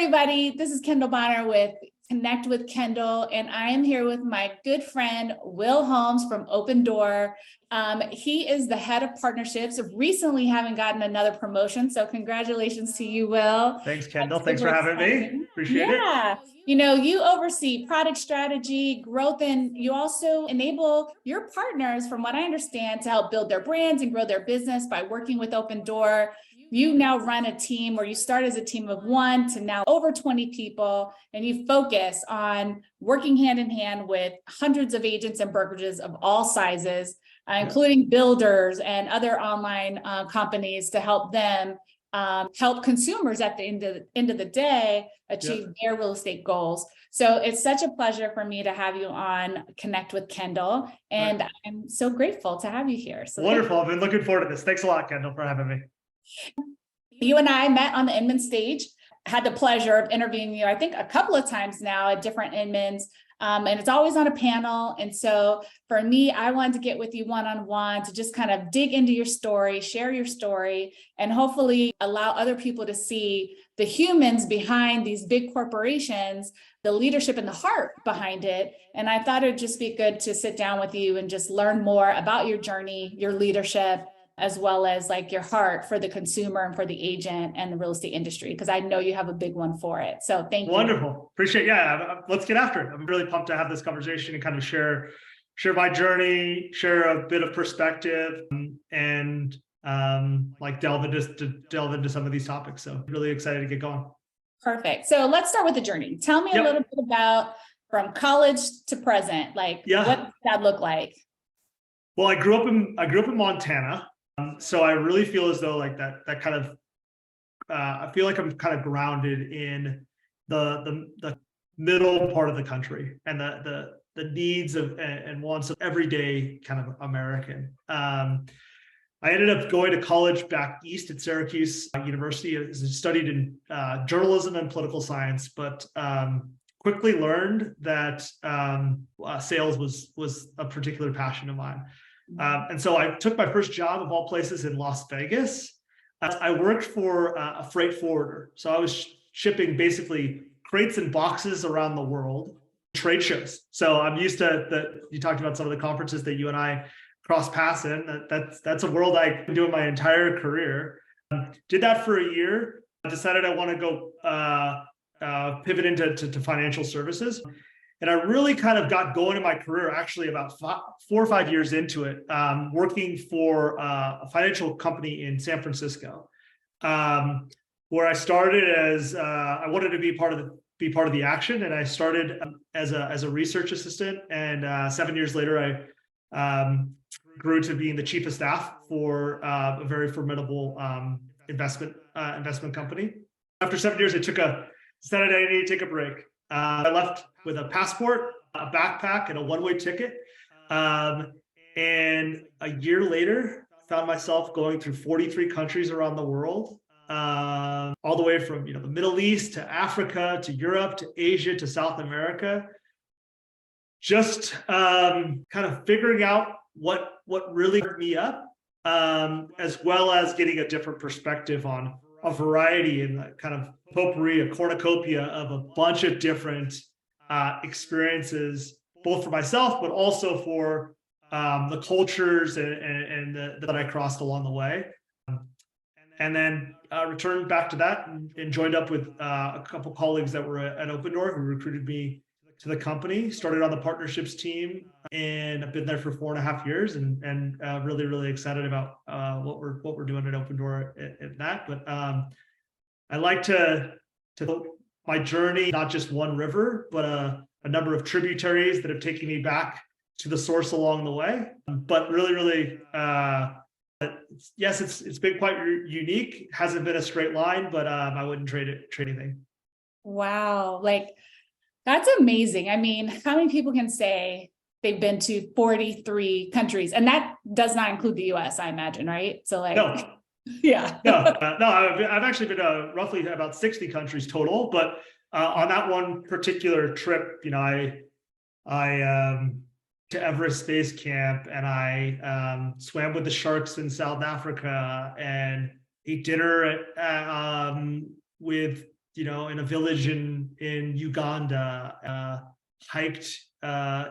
everybody. This is Kendall Bonner with Connect with Kendall, and I am here with my good friend, Will Holmes from OpenDoor. He is the head of partnerships, recently having gotten another promotion. So congratulations to you, Will. Thanks, Kendall. Thanks for having me. Appreciate it. Yeah. You know, you oversee product strategy, growth, and you also enable your partners, from what I understand, to help build their brands and grow their business by working with OpenDoor. You now run a team where you start as a team of 1 to now over 20 people, and you focus on working hand in hand with hundreds of agents and brokerages of all sizes, including builders and other online companies, to help them help consumers at the end of the day achieve their real estate goals. So it's such a pleasure for me to have you on Connect with Kendall, and I'm so grateful to have you here. So wonderful. I've been looking forward to this. Thanks a lot, Kendall, for having me. You and I met on the Inman stage, had the pleasure of interviewing you, I think, a couple of times now at different Inmans, and it's always on a panel. And so for me, I wanted to get with you one-on-one to just kind of dig into your story, share your story, and hopefully allow other people to see the humans behind these big corporations, the leadership and the heart behind it. And I thought it'd just be good to sit down with you and just learn more about your journey, your leadership, as well as like your heart for the consumer and for the agent and the real estate industry, because I know you have a big one for it. So thank you. Wonderful. Appreciate it. Yeah, let's get after it. I'm really pumped to have this conversation and kind of share my journey, share a bit of perspective, and like delve into some of these topics. So really excited to get going. Perfect. So let's start with the journey. Tell me a little bit about from college to present. Like, what does that look like? Well, I grew up in Montana. So I really feel as though like that kind of, I feel like I'm kind of grounded in the middle part of the country and the needs of and wants of everyday kind of American. I ended up going to college back east at Syracuse University. I studied in journalism and political science, but quickly learned that sales was a particular passion of mine. And so I took my first job of all places in Las Vegas. I worked for a freight forwarder. So I was shipping basically crates and boxes around the world, trade shows. So I'm used to you talked about some of the conferences that you and I cross paths in. That's a world I've been doing my entire career. Did that for a year. I decided I want to go pivot into financial services. And I really kind of got going in my career actually about 4 or 5 years into it, working for a financial company in San Francisco, where I started as I wanted to be part of the action, and I started as a research assistant. And 7 years later, I grew to being the chief of staff for a very formidable investment company. After 7 years, I decided I needed to take a break. I left with a passport, a backpack, and a one-way ticket. And a year later, found myself going through 43 countries around the world, all the way from the Middle East to Africa to Europe to Asia to South America. Just kind of figuring out what really hurt me up, as well as getting a different perspective on a variety and kind of potpourri, a cornucopia of a bunch of different experiences, both for myself, but also for the cultures and that I crossed along the way. And then returned back to that and joined up with a couple colleagues that were at OpenDoor who recruited me to the company. Started on the partnerships team, and I've been there for 4.5 years, and really, really excited about what we're doing at OpenDoor at that. But I like to my journey, not just one river, but a number of tributaries that have taken me back to the source along the way. But really, really, yes, it's been quite unique. It hasn't been a straight line, but I wouldn't trade anything. Wow, like that's amazing. I mean, how many people can say they've been to 43 countries, and that does not include the US, I imagine, right? So like, no. Yeah. No, I've actually been to roughly about 60 countries total, but on that one particular trip, I to Everest Base Camp, and I swam with the sharks in South Africa and ate dinner with in a village in Uganda, hiked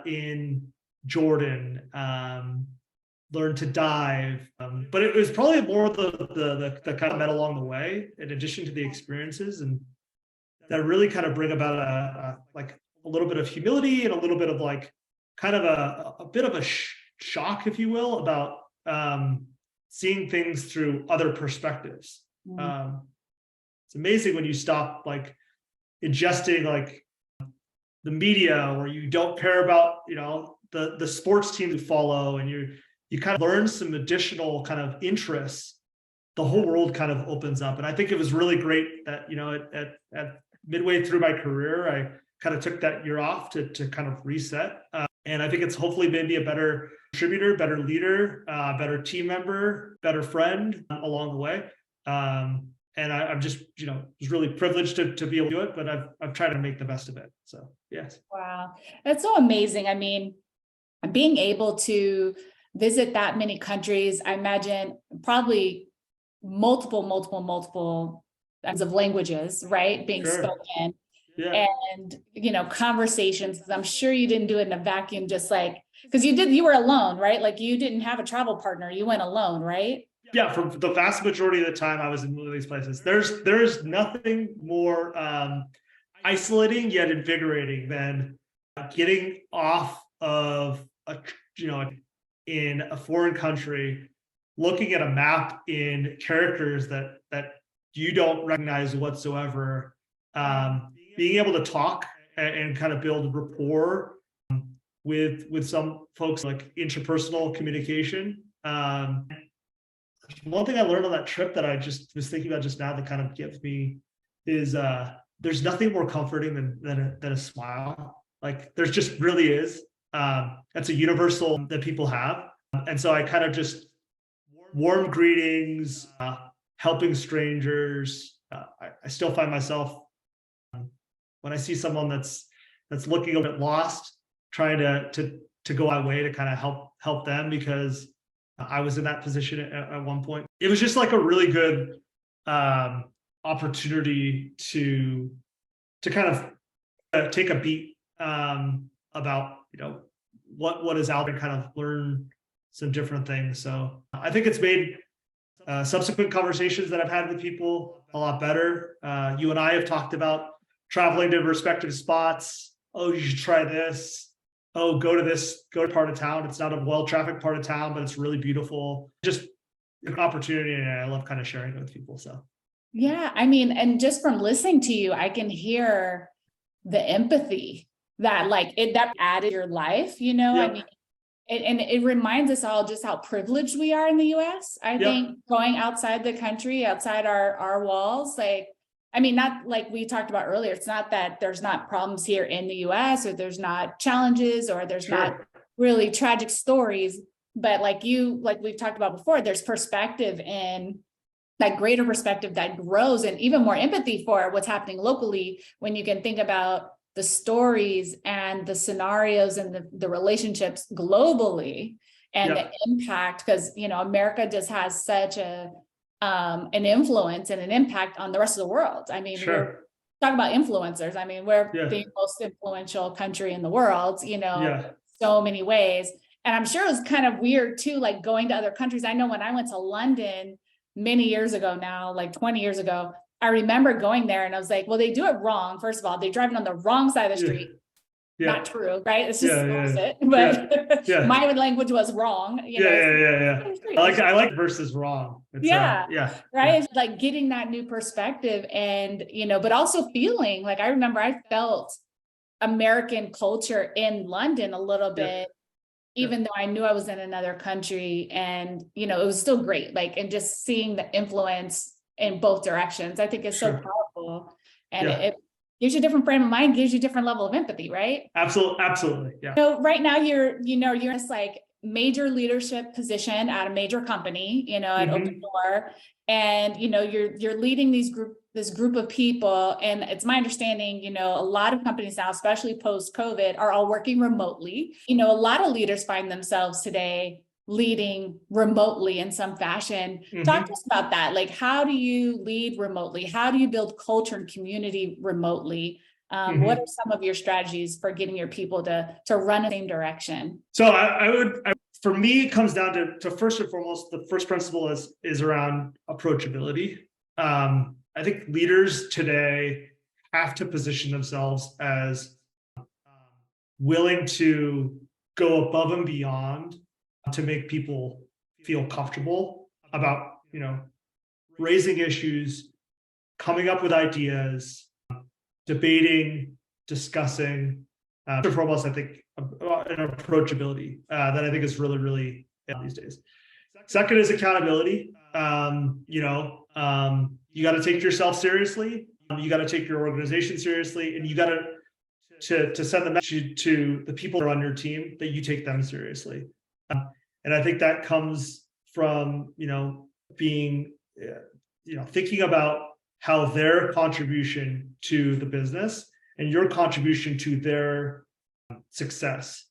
in Jordan, learned to dive. But it was probably more the kind of met along the way, in addition to the experiences, and that really kind of bring about a little bit of humility and a little bit of like kind of a bit of a shock, if you will, about seeing things through other perspectives. It's amazing when you stop like ingesting like the media, or you don't care about the sports team you follow, and you kind of learn some additional kind of interests. The whole world kind of opens up, and I think it was really great that at midway through my career, I kind of took that year off to kind of reset. And I think it's hopefully made me a better contributor, better leader, better team member, better friend along the way. And I'm just, was really privileged to be able to do it, but I've tried to make the best of it. So, yes. Wow. That's so amazing. I mean, being able to visit that many countries, I imagine probably multiple kinds of languages, right? Being spoken. Yeah. And, conversations, I'm sure you didn't do it in a vacuum, just like, because you were alone, right? Like you didn't have a travel partner, you went alone, right? Yeah, for the vast majority of the time I was in one of these places. There's nothing more isolating yet invigorating than getting off of in a foreign country, looking at a map in characters that you don't recognize whatsoever, being able to talk and kind of build rapport with some folks, like interpersonal communication. One thing I learned on that trip that I just was thinking about just now that kind of gives me is there's nothing more comforting than a smile. Like there's just really is. That's a universal that people have. And so I kind of just warm greetings, helping strangers. I still find myself when I see someone that's looking a bit lost, trying to go my way to kind of help them, because I was in that position at one point. It was just like a really good opportunity to kind of take a beat about what is out there, kind of learn some different things. So I think it's made subsequent conversations that I've had with people a lot better. You and I have talked about traveling to respective spots. Oh, you should try this. Oh, go to part of town. It's not a well-trafficked part of town, but it's really beautiful. Just an opportunity, and I love kind of sharing it with people. So yeah, I mean, and just from listening to you, I can hear the empathy that that added to your life, Yeah. I mean, it reminds us all just how privileged we are in the US. I think going outside the country, outside our walls, I mean, not like we talked about earlier, it's not that there's not problems here in the US, or there's not challenges, or there's not really tragic stories, but like we've talked about before, there's perspective, and that greater perspective that grows, and even more empathy for what's happening locally when you can think about the stories and the scenarios and the relationships globally and the impact, because America just has such an influence and an impact on the rest of the world. I mean, we're talking about influencers. I mean, we're the most influential country in the world, so many ways. And I'm sure it was kind of weird too, like going to other countries. I know when I went to London many years ago now, like 20 years ago, I remember going there and I was like, well, they do it wrong. First of all, they're driving on the wrong side of the street. Not true, right? It's just opposite. But my language was wrong. I like versus wrong. It's, right. It's like getting that new perspective, and but also feeling like, I remember I felt American culture in London a little bit, even though I knew I was in another country, and it was still great. Like, and just seeing the influence in both directions, I think is so powerful, and it gives you a different frame of mind, gives you a different level of empathy, right? Absolutely. Yeah. So right now you're in this like major leadership position at a major company, at OpenDoor, and you're leading this group of people. And it's my understanding, a lot of companies now, especially post-COVID, are all working remotely. A lot of leaders find themselves today leading remotely in some fashion. Talk to us about that. Like, how do you lead remotely? How do you build culture and community remotely? What are some of your strategies for getting your people to run in the same direction? So for me, it comes down to first and foremost, the first principle is around approachability. I think leaders today have to position themselves as willing to go above and beyond to make people feel comfortable about, raising issues, coming up with ideas, debating, discussing. First and foremost, I think an approachability that I think is really, really these days. Second is accountability. You got to take yourself seriously. You got to take your organization seriously, and you got to send the message to the people who are on your team that you take them seriously. And I think that comes from being thinking about how their contribution to the business and your contribution to their success.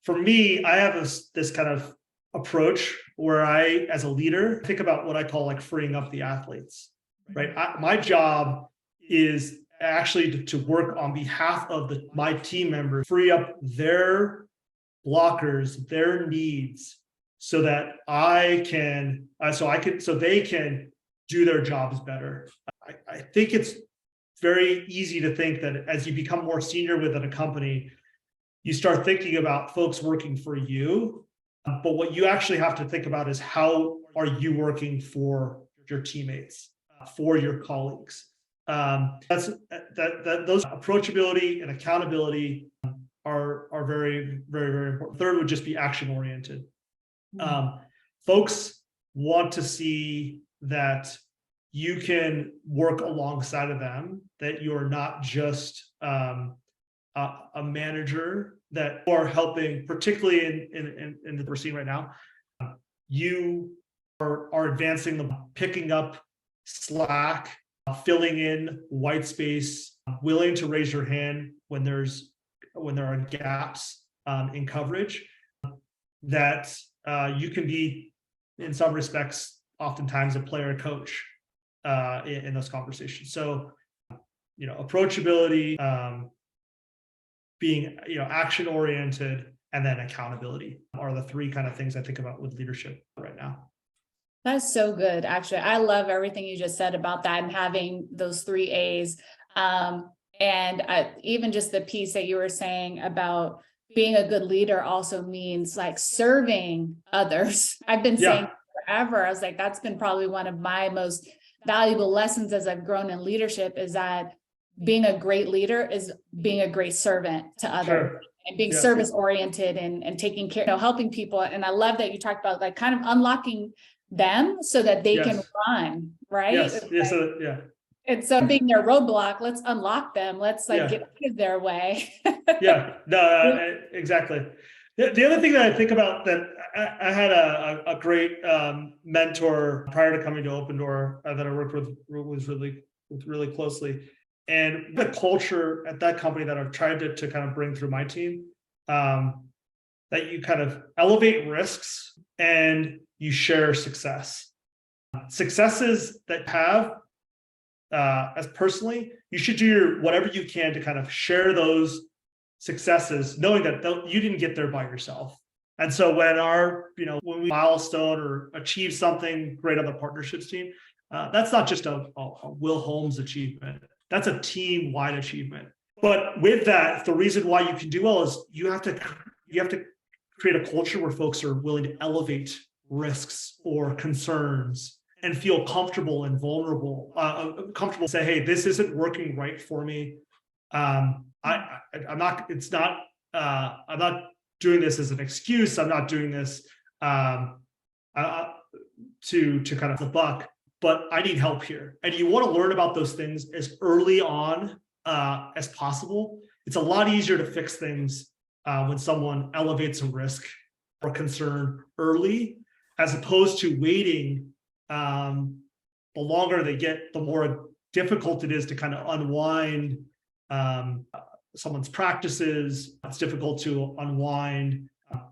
For me, I have this kind of approach where I, as a leader, think about what I call like freeing up the athletes, right? My job is actually to work on behalf of my team members, free up their blockers, their needs, so that they can do their jobs better. I think it's very easy to think that as you become more senior within a company, you start thinking about folks working for you. But what you actually have to think about is how are you working for your teammates, for your colleagues. Those approachability and accountability are very, very, very important. Third would just be action oriented. Folks want to see that you can work alongside of them, that you're not just a manager, that you are helping, particularly in the we're seeing right now. You are advancing them, picking up slack, filling in white space, willing to raise your hand when there are gaps in coverage, that you can be, in some respects, oftentimes a player coach in those conversations. So, approachability, being, action oriented, and then accountability are the three kind of things I think about with leadership right now. That's so good. Actually, I love everything you just said about that and having those 3 A's. Even just the piece that you were saying about being a good leader also means like serving others. I've been saying forever. I was like, that's been probably one of my most valuable lessons as I've grown in leadership, is that being a great leader is being a great servant to others. And being service oriented and taking care, helping people. And I love that you talked about like kind of unlocking them so that they can run, right? And so being their roadblock, let's unlock them. Let's get out of their way. Exactly. The other thing that I think about, that I had a great mentor prior to coming to OpenDoor that I worked with really closely. And the culture at that company that I've tried to kind of bring through my team, that you kind of elevate risks and you share success. Successes that have, as personally, you should do whatever you can to kind of share those successes, knowing that you didn't get there by yourself. And so when we milestone or achieve something great on the partnerships team, that's not just a Will Holmes achievement. That's a team-wide achievement. But with that, the reason why you can do well is you have to create a culture where folks are willing to elevate risks or concerns and feel comfortable and vulnerable, comfortable say, hey, this isn't working right for me. I'm not doing this as an excuse. I'm not doing this to kind of the buck, but I need help here. And you want to learn about those things as early on as possible. It's a lot easier to fix things when someone elevates a risk or concern early, as opposed to waiting. The longer they get, the more difficult it is to kind of unwind someone's practices. It's difficult to unwind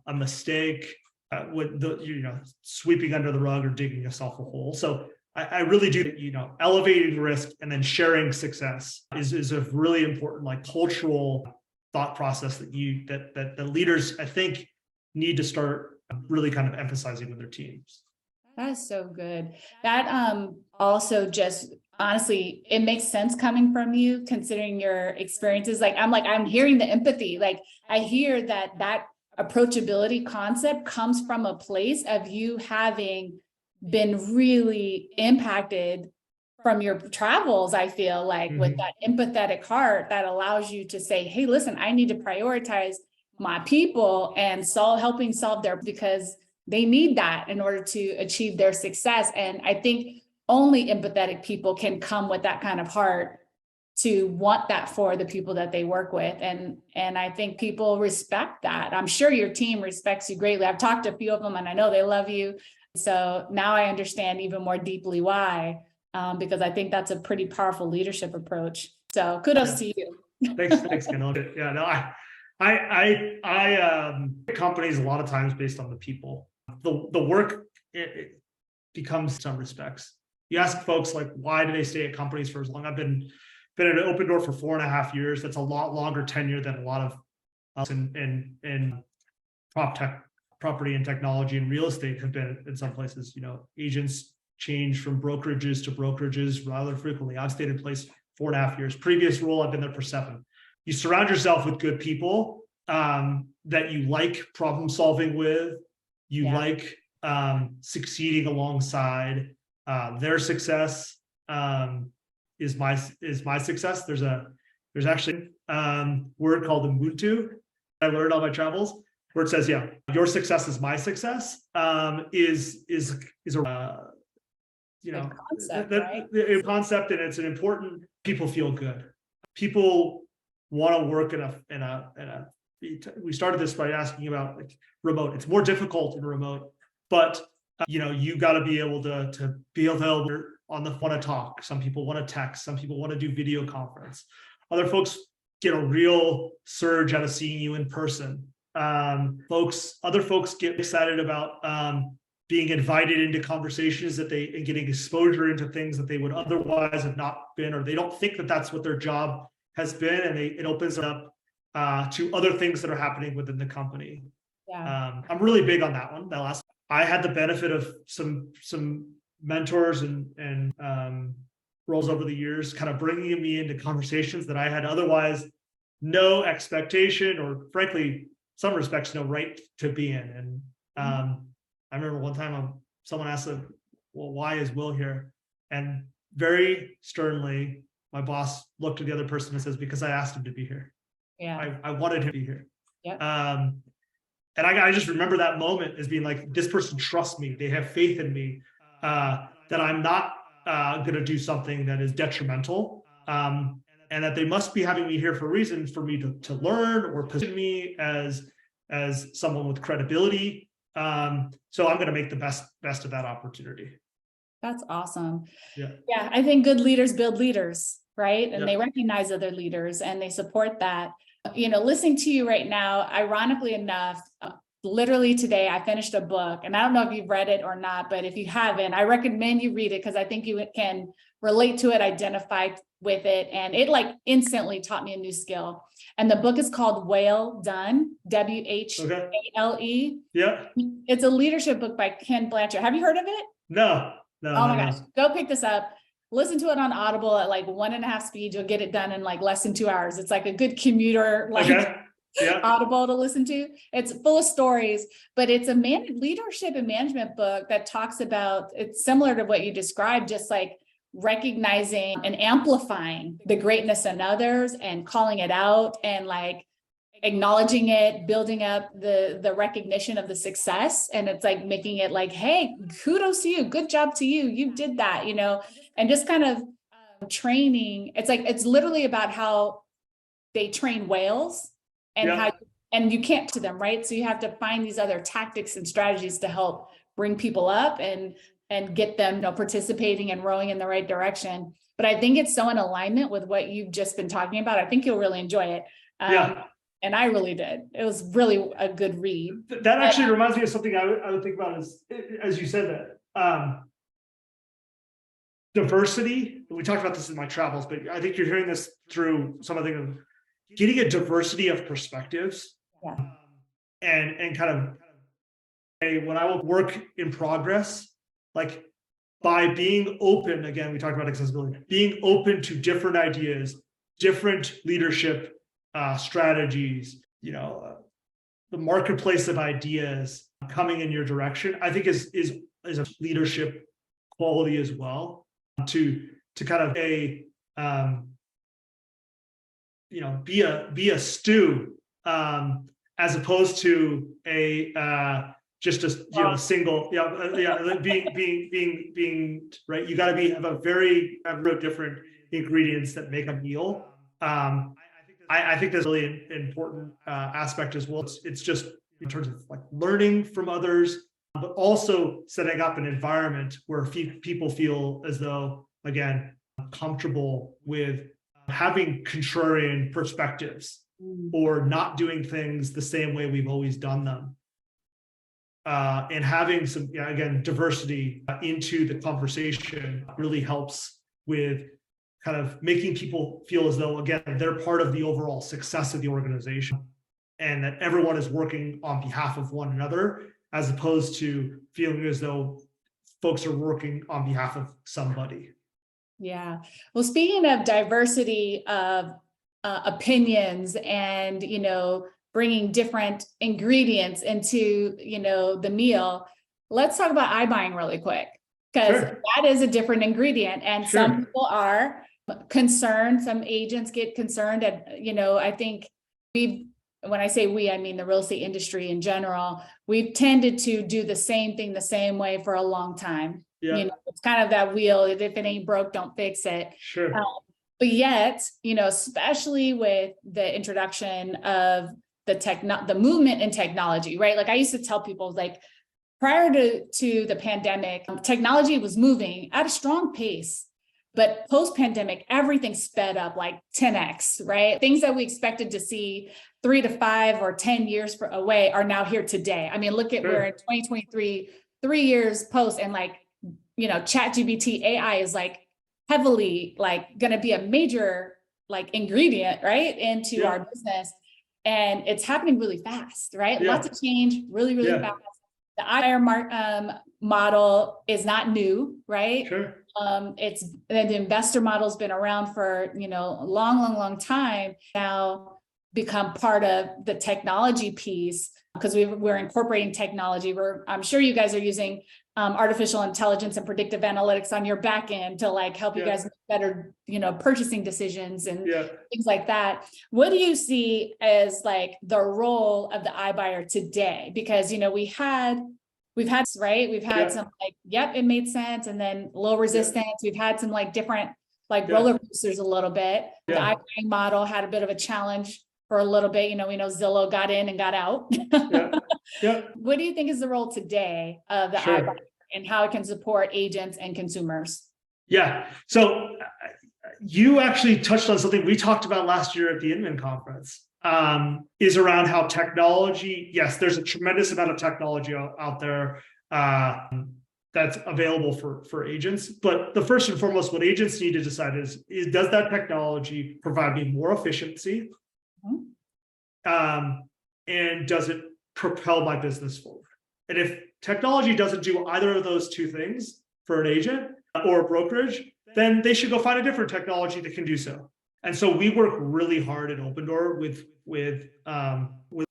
a mistake. with the, sweeping under the rug or digging yourself a hole. So I really do, elevating risk and then sharing success is a really important like cultural thought process that the leaders, I think, need to start really kind of emphasizing with their teams. That's so good. That also just honestly, it makes sense coming from you, considering your experiences. I'm hearing the empathy. Like I hear that approachability concept comes from a place of you having been really impacted from your travels. I feel like with that empathetic heart that allows you to say, hey, listen, I need to prioritize my people and helping solve because they need that in order to achieve their success. And I think only empathetic people can come with that kind of heart to want that for the people that they work with. And I think people respect that. I'm sure your team respects you greatly. I've talked to a few of them and I know they love you. So now I understand even more deeply why, because I think that's a pretty powerful leadership approach. So kudos to you. Thanks, Kendall. Yeah, no, I companies a lot of times based on the people. The work it becomes some respects. You ask folks like, why do they stay at companies for as long? I've been at OpenDoor for 4.5 years. That's a lot longer tenure than a lot of us in property and technology and real estate have been in some places. Agents change from brokerages to brokerages rather frequently. I've stayed in place 4.5 years. Previous role, I've been there for 7. You surround yourself with good people that you like problem solving with. You like succeeding alongside their success is my success. There's actually word called Ubuntu I learned on my travels where it says, yeah, your success is my success. Is a concept, a concept, and it's an important. People feel good. People want to work in a. We started this by asking about like remote. It's more difficult in remote, but you got to be able to be available on the want to talk. Some people want to text. Some people want to do video conference. Other folks get a real surge out of seeing you in person. Other folks get excited about being invited into conversations and getting exposure into things that they would otherwise have not been, or they don't think that that's what their job has been, and it opens up to other things that are happening within the company. Yeah. I'm really big on that one. I had the benefit of some mentors and roles over the years, kind of bringing me into conversations that I had otherwise no expectation, or frankly, some respects, no right to be in. And I remember one time someone asked, well, why is Will here? And very sternly, my boss looked at the other person and says, because I asked him to be here. Yeah. I wanted him to be here. Yep. And I just remember that moment as being like, this person trusts me. They have faith in me, that I'm not going to do something that is detrimental. And that they must be having me here for a reason, for me to learn or position me as someone with credibility. So I'm going to make the best of that opportunity. That's awesome. Yeah. I think good leaders build leaders, right? And they recognize other leaders and they support that. Listening to you right now, ironically enough, literally today, I finished a book, and I don't know if you've read it or not, but if you haven't, I recommend you read it because I think you can relate to it, identify with it. And it like instantly taught me a new skill. And the book is called Whale Done, WHALE. Yeah. It's a leadership book by Ken Blanchard. Have you heard of it? No. Oh my gosh. Go pick this up. Listen to it on Audible at like 1.5 speed. You'll get it done in like less than 2 hours. It's like a good commuter, Audible to listen to. It's full of stories, but it's a leadership and management book that talks about, it's similar to what you described, just like recognizing and amplifying the greatness in others and calling it out and like acknowledging it, building up the recognition of the success. And it's like making it like, hey, kudos to you. Good job to you. You did that, and just kind of training. It's like, it's literally about how they train whales and and you can't to them, right? So you have to find these other tactics and strategies to help bring people up and get them, participating and rowing in the right direction. But I think it's so in alignment with what you've just been talking about. I think you'll really enjoy it. And I really did. It was really a good read. That actually reminds me of something I would think about as you said that. Diversity. We talked about this in my travels, but I think you're hearing this through something of getting a diversity of perspectives. Yeah. And kind of, hey, when I will work in progress, like by being open, again, we talked about accessibility, being open to different ideas, different leadership strategies, the marketplace of ideas coming in your direction, I think is a leadership quality as well, to kind of be a stew, as opposed to just a single, being right. You got to have a very different ingredients that make a meal. I think that's a really important aspect as well. It's just in terms of like learning from others, but also setting up an environment where people feel as though, again, comfortable with having contrarian perspectives or not doing things the same way we've always done them. And having some, again, diversity into the conversation really helps with kind of making people feel as though, again, they're part of the overall success of the organization and that everyone is working on behalf of one another, as opposed to feeling as though folks are working on behalf of somebody. Yeah. Well, speaking of diversity of opinions and, bringing different ingredients into, the meal, let's talk about iBuying really quick, because that is a different ingredient. And some people are concerned. Some agents get concerned. And, I think when I say we, I mean the real estate industry in general, we've tended to do the same thing the same way for a long time. Yeah. It's kind of that wheel. If it ain't broke, don't fix it. Sure. But yet, especially with the introduction of the movement in technology, right? Like I used to tell people, like, prior to the pandemic, technology was moving at a strong pace. But post-pandemic, everything sped up like 10x, right? Things that we expected to see 3 to 5 or 10 years away are now here today. I mean, look at we're in 2023, 3 years post, and ChatGPT AI is like heavily going to be a major ingredient, right, into our business. And it's happening really fast, right? Lots of change, really, really fast. The iBuyer model is not new, right? Sure. It's the investor model's been around for long time now, become part of the technology piece, because we're incorporating technology. I'm sure you guys are using artificial intelligence and predictive analytics on your back end to help you guys make better purchasing decisions and things like that. What do you see as the role of the iBuyer today? Because we've had some it made sense, and then low resistance. We've had some different roller coasters a little bit. The iBuying model had a bit of a challenge for a little bit. We know Zillow got in and got out. What do you think is the role today of the iBuyer and how it can support agents and consumers? Yeah. So you actually touched on something we talked about last year at the Inman conference, is around how technology, yes, there's a tremendous amount of technology out there that's available for agents. But the first and foremost, what agents need to decide is does that technology provide me more efficiency? And does it propel my business forward? And if technology doesn't do either of those two things for an agent or a brokerage, then they should go find a different technology that can do so. And so we work really hard at OpenDoor with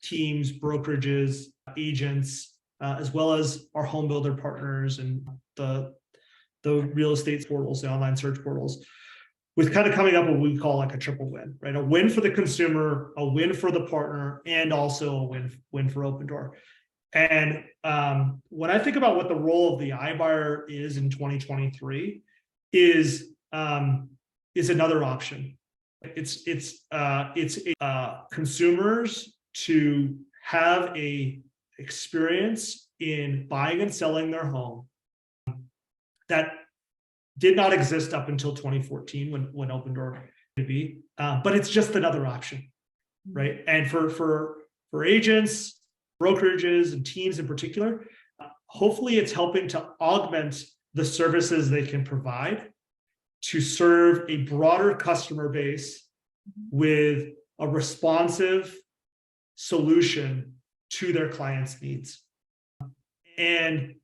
teams, brokerages, agents, as well as our home builder partners and the real estate portals, the online search portals, with kind of coming up what we call a triple win, right? A win for the consumer, a win for the partner, and also a win for OpenDoor. And when I think about what the role of the iBuyer is in 2023, is another option. It's consumers to have a experience in buying and selling their home that did not exist up until 2014 when OpenDoor could be, but it's just another option. right? And for agents, brokerages, and teams in particular, hopefully it's helping to augment the services they can provide to serve a broader customer base with a responsive solution to their clients' needs. And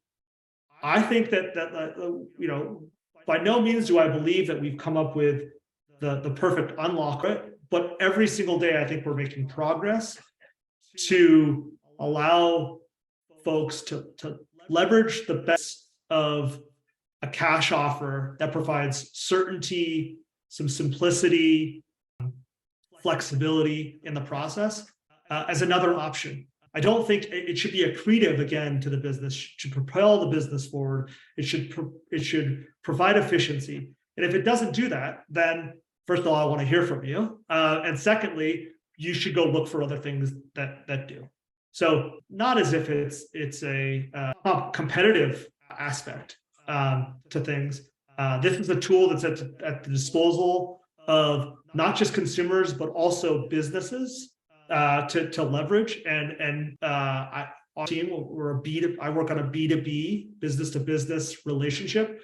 I think that by no means do I believe that we've come up with the perfect unlock, but every single day I think we're making progress to allow folks to leverage the best of a cash offer that provides certainty, some simplicity, flexibility in the process as another option. I don't think it should be accretive again to the business, should propel the business forward. It should provide efficiency. And if it doesn't do that, then first of all, I want to hear from you. And secondly, you should go look for other things that do. So not as if it's a competitive aspect to things. This is a tool that's at the disposal of not just consumers, but also businesses to leverage. And our team, I work on a B2B, business to business relationship.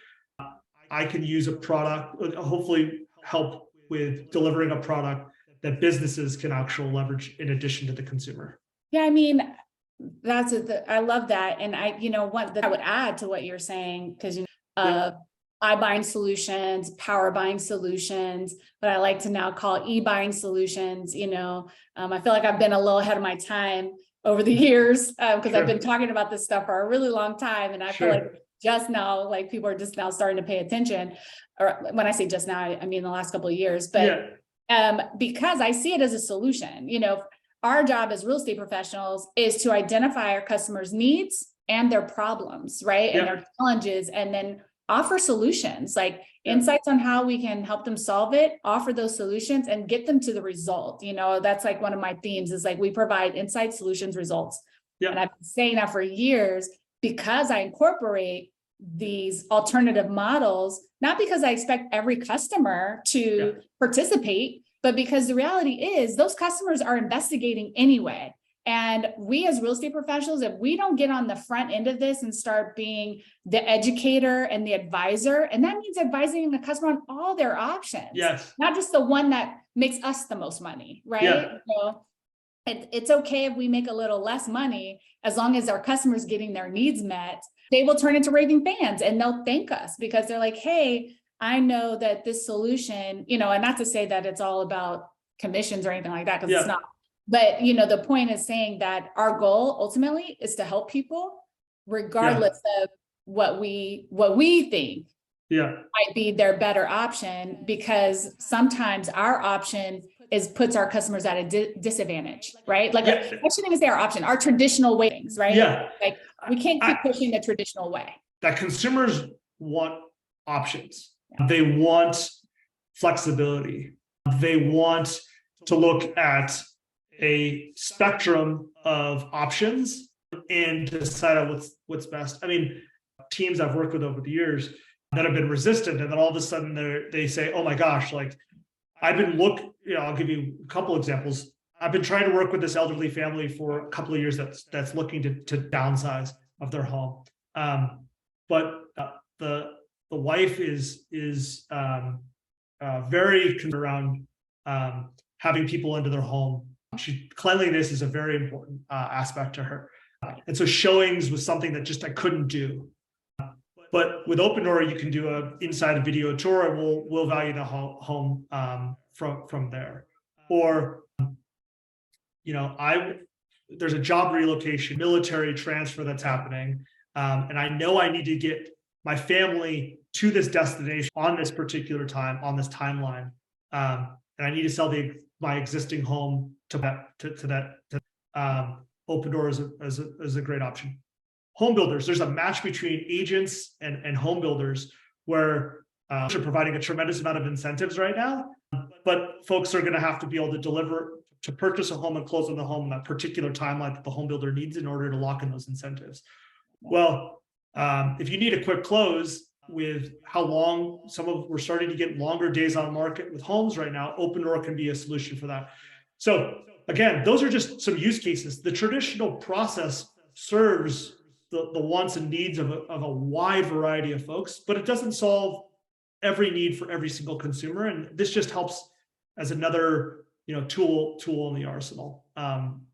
I can use a product, hopefully help with delivering a product that businesses can actually leverage in addition to the consumer. Yeah, I mean, I love that. And what I would add to what you're saying, because iBuying solutions, power buying solutions, but I like to now call e-buying solutions. I feel like I've been a little ahead of my time over the years because I've been talking about this stuff for a really long time. And I feel like just now, like people are just now starting to pay attention. Or when I say just now, I mean the last couple of years, but because I see it as a solution. Our job as real estate professionals is to identify our customers' needs and their problems, right? And their challenges, and then offer solutions, like insights on how we can help them solve it, offer those solutions and get them to the result. That's like one of my themes is like, we provide insight, solutions, results. And I've been saying that for years because I incorporate these alternative models, not because I expect every customer to participate, but because the reality is those customers are investigating anyway. And we as real estate professionals, if we don't get on the front end of this and start being the educator and the advisor, and that means advising the customer on all their options, not just the one that makes us the most money, right? So it's okay if we make a little less money, as long as our customers getting their needs met. They will turn into raving fans and they'll thank us because they're like, hey, I know that this solution, and not to say that it's all about commissions or anything like that, because it's not. But, the point is saying that our goal ultimately is to help people regardless of what we think might be their better option, because sometimes our option puts our customers at a disadvantage, right? Like, I shouldn't even say our option, our traditional ways, right? Like we can't keep pushing the traditional way. That consumers want options. They want flexibility. They want to look at a spectrum of options and decide on what's best. I mean, teams I've worked with over the years that have been resistant, and then all of a sudden they say, oh my gosh, like I've been I'll give you a couple examples. I've been trying to work with this elderly family for a couple of years that's looking to downsize of their home. But the wife is very concerned around having people into their home. Cleanliness is a very important aspect to her. And so showings was something that just I couldn't do. But with OpenDoor, you can do a inside video tour, and we'll value the home from there. Or there's a job relocation, military transfer that's happening, and I know I need to get my family to this destination on this particular time, on this timeline, and I need to sell my existing home to that. OpenDoor is a great option. Home builders, there's a match between agents and home builders where they're providing a tremendous amount of incentives right now, but folks are going to have to be able to deliver to purchase a home and close on the home that particular timeline that the home builder needs in order to lock in those incentives. Well, if you need a quick close with how long we're starting to get longer days on market with homes right now, OpenDoor can be a solution for that. So again, those are just some use cases. The traditional process serves the wants and needs of a wide variety of folks, but it doesn't solve every need for every single consumer. And this just helps as another, tool in the arsenal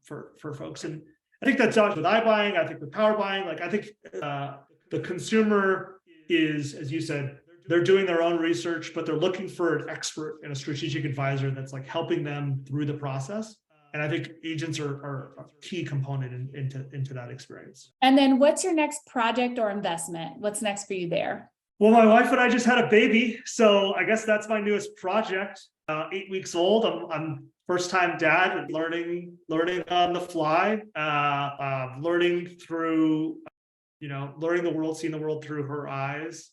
for folks. And I think that's with iBuying. I think with power buying, like I think the consumer is, as you said, they're doing their own research, but they're looking for an expert and a strategic advisor that's like helping them through the process. And I think agents are a key component into that experience. And then what's your next project or investment? What's next for you there? Well, my wife and I just had a baby, so I guess that's my newest project. 8 weeks old. I'm first-time dad, learning on the fly, learning through, learning the world, seeing the world through her eyes.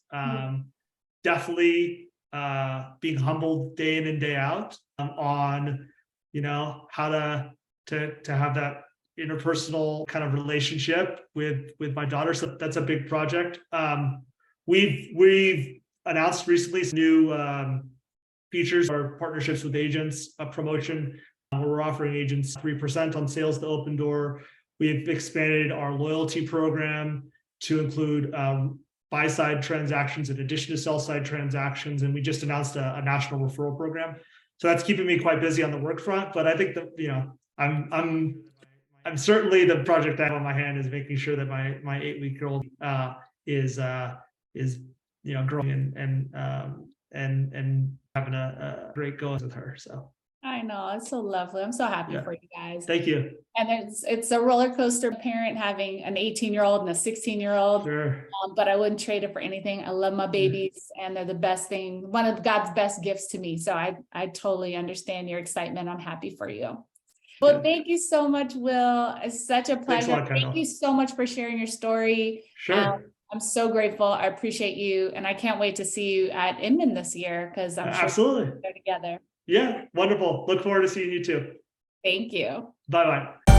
Definitely being humbled day in and day out on, how to have that interpersonal kind of relationship with my daughter. So that's a big project. We've announced recently some new features or partnerships with agents, a promotion where we're offering agents 3% on sales to OpenDoor. We've expanded our loyalty program to include buy-side transactions in addition to sell-side transactions, and we just announced a national referral program. So that's keeping me quite busy on the work front. But I think that I'm certainly, the project I have on my hand is making sure that my 8-week-old is growing and having a great go with her. So I know, it's so lovely. I'm so happy for you guys. Thank you. And it's a roller coaster parent having an 18-year-old and a 16-year-old. Sure. But I wouldn't trade it for anything. I love my babies and they're the best thing, one of God's best gifts to me. So I totally understand your excitement. I'm happy for you. Well, thank you so much, Will. It's such a pleasure. Thank you so much for sharing your story. Sure. I'm so grateful. I appreciate you. And I can't wait to see you at Inman this year because I'm sure absolutely we're together. Yeah, wonderful. Look forward to seeing you too. Thank you. Bye-bye.